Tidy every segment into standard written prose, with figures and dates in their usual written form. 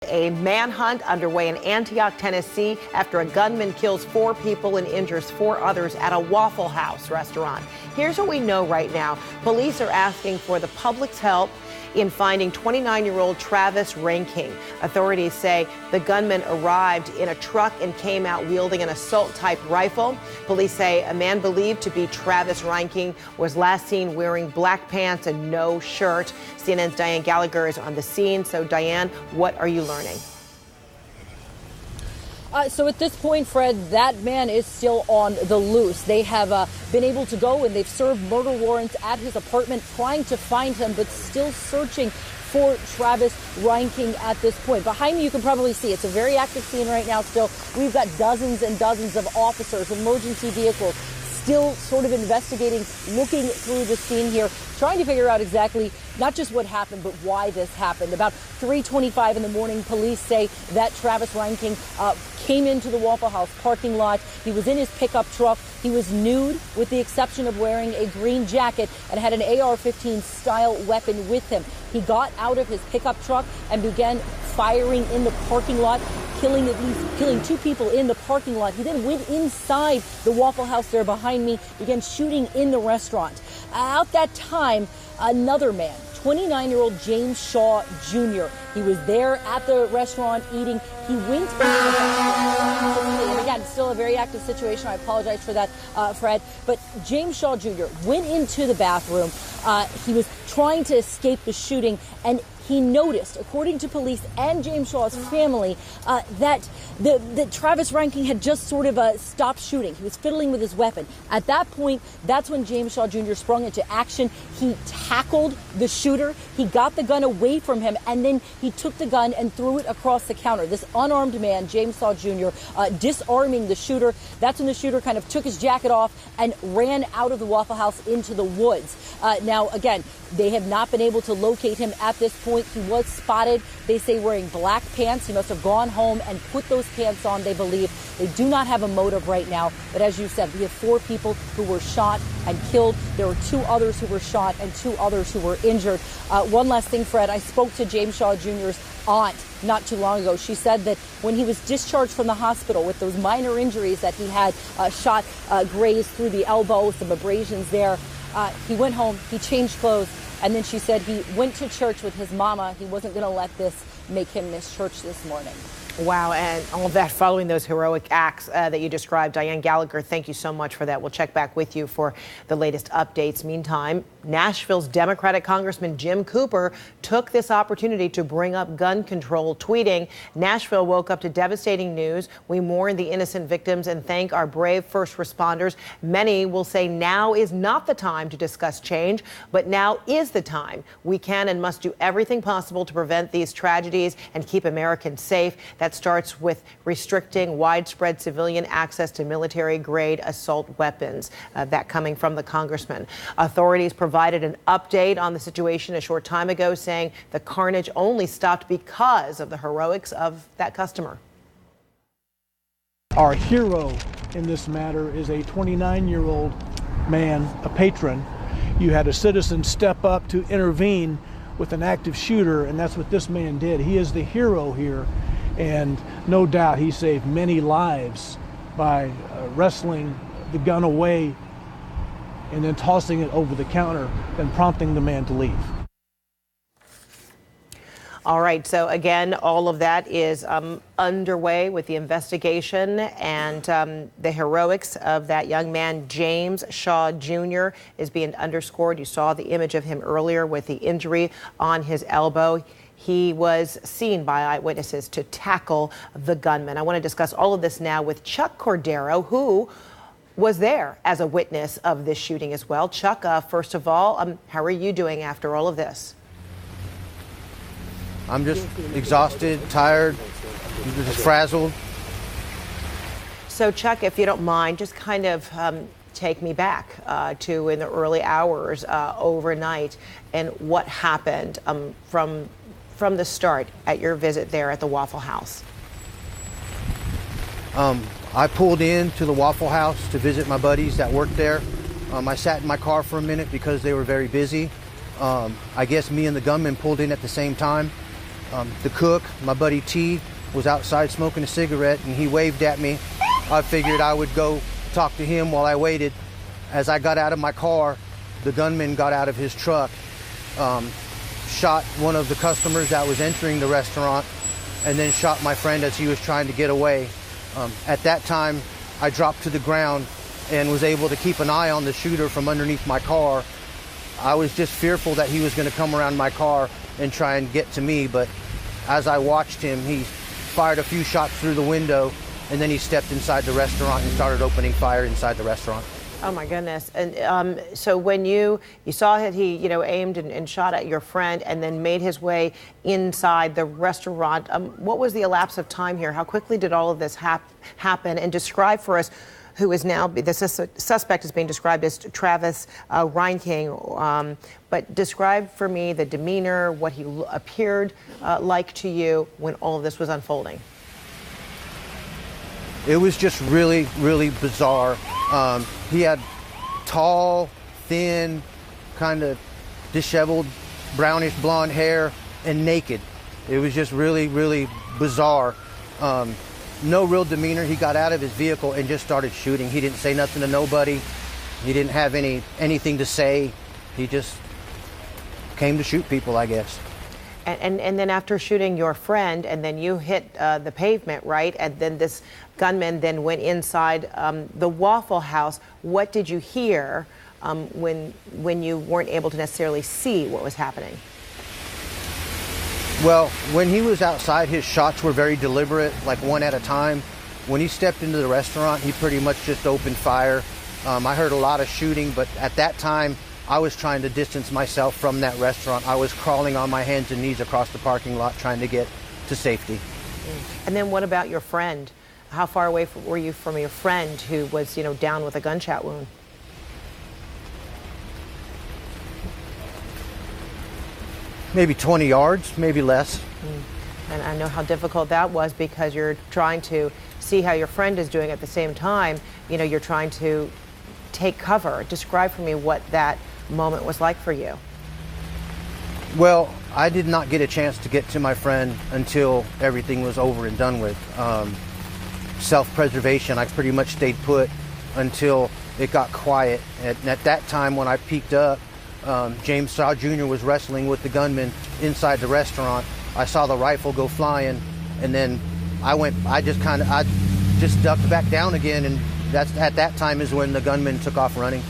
A manhunt underway in Antioch, Tennessee, after a gunman kills 4 people and injures 4 others at a Waffle House restaurant. Here's what we know right now. Police are asking for the public's help in finding 29-year-old Travis Ranking. Authorities say the gunman arrived in a truck and came out wielding an assault-type rifle. Police say a man believed to be Travis Ranking was last seen wearing black pants and no shirt. CNN's Diane Gallagher is on the scene. So, Diane, what are you learning? So at this point, Fred, that man is still on the loose. They have been able to go and they've served murder warrants at his apartment trying to find him, but still searching for Travis Ranking at this point. Behind me, you can probably see it's a very active scene right now still. We've got dozens and dozens of officers, emergency vehicles, still sort of investigating, looking through the scene here, trying to figure out exactly not just what happened, but why this happened. About 3:25 in the morning, police say that Travis Ranking came into the Waffle House parking lot. He was in his pickup truck. He was nude with the exception of wearing a green jacket and had an AR-15 style weapon with him. He got out of his pickup truck and began firing in the parking lot, killing 2 people in the parking lot. He then went inside the Waffle House there behind me, began shooting in the restaurant. At that time, another man, 29-year-old James Shaw Jr. He was there at the restaurant eating. He went into the bathroom. Again, still a very active situation. I apologize for that, Fred. But James Shaw Jr. went into the bathroom. He was trying to escape the shooting, and he noticed, according to police and James Shaw's family, that Travis Ranking had just sort of stopped shooting. He was fiddling with his weapon. At that point, that's when James Shaw Jr. sprung into action. He tackled the shooter. He got the gun away from him, and then he took the gun and threw it across the counter. This unarmed man, James Shaw Jr., disarming the shooter. That's when the shooter kind of took his jacket off and ran out of the Waffle House into the woods. Now, again, they have not been able to locate him at this point. He was spotted, they say, wearing black pants. He must have gone home and put those pants on, they believe. They do not have a motive right now. But as you said, we have 4 people who were shot and killed. There were 2 others who were shot and 2 others who were injured. One last thing, Fred, I spoke to James Shaw Jr.'s aunt not too long ago. She said that when he was discharged from the hospital with those minor injuries that he had, shot grazed through the elbow, some abrasions there, he went home, he changed clothes, and then she said he went to church with his mama. He wasn't going to let this make him miss church this morning. Wow, and all of that following those heroic acts that you described. Diane Gallagher, thank you so much for that. We'll check back with you for the latest updates. Meantime, Nashville's Democratic Congressman Jim Cooper took this opportunity to bring up gun control, tweeting, "Nashville woke up to devastating news. We mourn the innocent victims and thank our brave first responders. Many will say now is not the time to discuss change, but now is the time. We can and must do everything possible to prevent these tragedies and keep Americans safe." That starts with restricting widespread civilian access to military-grade assault weapons. That coming from the congressman. Authorities provided an update on the situation a short time ago, saying the carnage only stopped because of the heroics of that customer. Our hero in this matter is a 29-year-old man, a patron. You had a citizen step up to intervene with an active shooter, and that's what this man did. He is the hero here. And no doubt he saved many lives by wrestling the gun away and then tossing it over the counter and prompting the man to leave. All right. So again, all of that is underway with the investigation, and the heroics of that young man, James Shaw Jr., is being underscored. You saw the image of him earlier with the injury on his elbow. He was seen by eyewitnesses to tackle the gunman. I want to discuss all of this now with Chuck Cordero, who was there as a witness of this shooting as well. Chuck, first of all, how are you doing after all of this? I'm just exhausted, tired, just frazzled. So, Chuck, if you don't mind, just kind of take me back to in the early hours overnight and what happened from the start at your visit there at the Waffle House. I pulled in to the Waffle House to visit my buddies that worked there. I sat in my car for a minute because they were very busy. I guess me and the gunman pulled in at the same time. The cook, my buddy T, was outside smoking a cigarette, and he waved at me. I figured I would go talk to him while I waited. As I got out of my car, the gunman got out of his truck, shot one of the customers that was entering the restaurant, and then shot my friend as he was trying to get away. At that time, I dropped to the ground and was able to keep an eye on the shooter from underneath my car. I was just fearful that he was going to come around my car and try and get to me, but as I watched him, he fired a few shots through the window, and then he stepped inside the restaurant and started opening fire inside the restaurant. Oh my goodness! And so when you saw that he aimed and shot at your friend and then made his way inside the restaurant, what was the elapse of time here? How quickly did all of this happen? And describe for us who is now the suspect is being described as Travis Reinking, but describe for me the demeanor, what he appeared like to you when all of this was unfolding. It was just really, really bizarre. He had tall, thin, kind of disheveled, brownish blonde hair and naked. It was just really, really bizarre. No real demeanor. He got out of his vehicle and just started shooting. He didn't say nothing to nobody. He didn't have anything to say. He just came to shoot people, I guess. And then after shooting your friend, and then you hit the pavement, right? And then this gunman then went inside the Waffle House. What did you hear when you weren't able to necessarily see what was happening? Well, when he was outside, his shots were very deliberate, like one at a time. When he stepped into the restaurant, he pretty much just opened fire. I heard a lot of shooting, but at that time, I was trying to distance myself from that restaurant. I was crawling on my hands and knees across the parking lot trying to get to safety. And then what about your friend? How far away were you from your friend who was, down with a gunshot wound? Maybe 20 yards, maybe less. And I know how difficult that was because you're trying to see how your friend is doing at the same time. You're trying to take cover. Describe for me what that moment was like for you. Well, I did not get a chance to get to my friend until everything was over and done with. Self-preservation, I pretty much stayed put until it got quiet. And at that time when I peeked up, James Shaw Jr. was wrestling with the gunman inside the restaurant. I saw the rifle go flying, and then I just ducked back down again, and at that time is when the gunman took off running.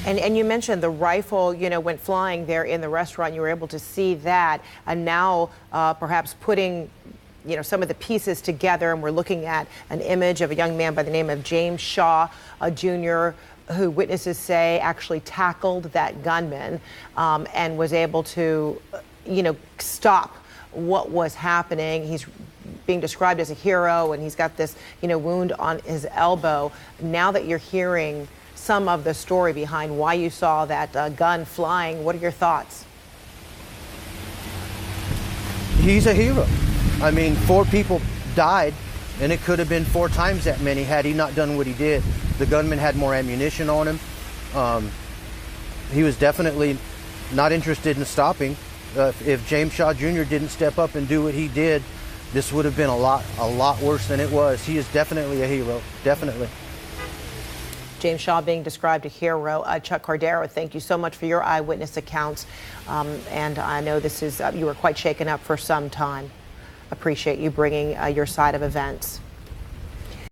And you mentioned the rifle, went flying there in the restaurant. You were able to see that, and now perhaps putting, some of the pieces together, and we're looking at an image of a young man by the name of James Shaw Jr., who witnesses say actually tackled that gunman and was able to, stop what was happening. He's being described as a hero, and he's got this, wound on his elbow. Now that you're hearing some of the story behind why you saw that gun flying, what are your thoughts? He's a hero. I mean, 4 people died, and it could have been 4 times that many had he not done what he did. The gunman had more ammunition on him. He was definitely not interested in stopping. If James Shaw Jr. didn't step up and do what he did, this would have been a lot worse than it was. He is definitely a hero, definitely. James Shaw being described a hero. Chuck Cordero, thank you so much for your eyewitness accounts. And I know this is, you were quite shaken up for some time. Appreciate you bringing your side of events.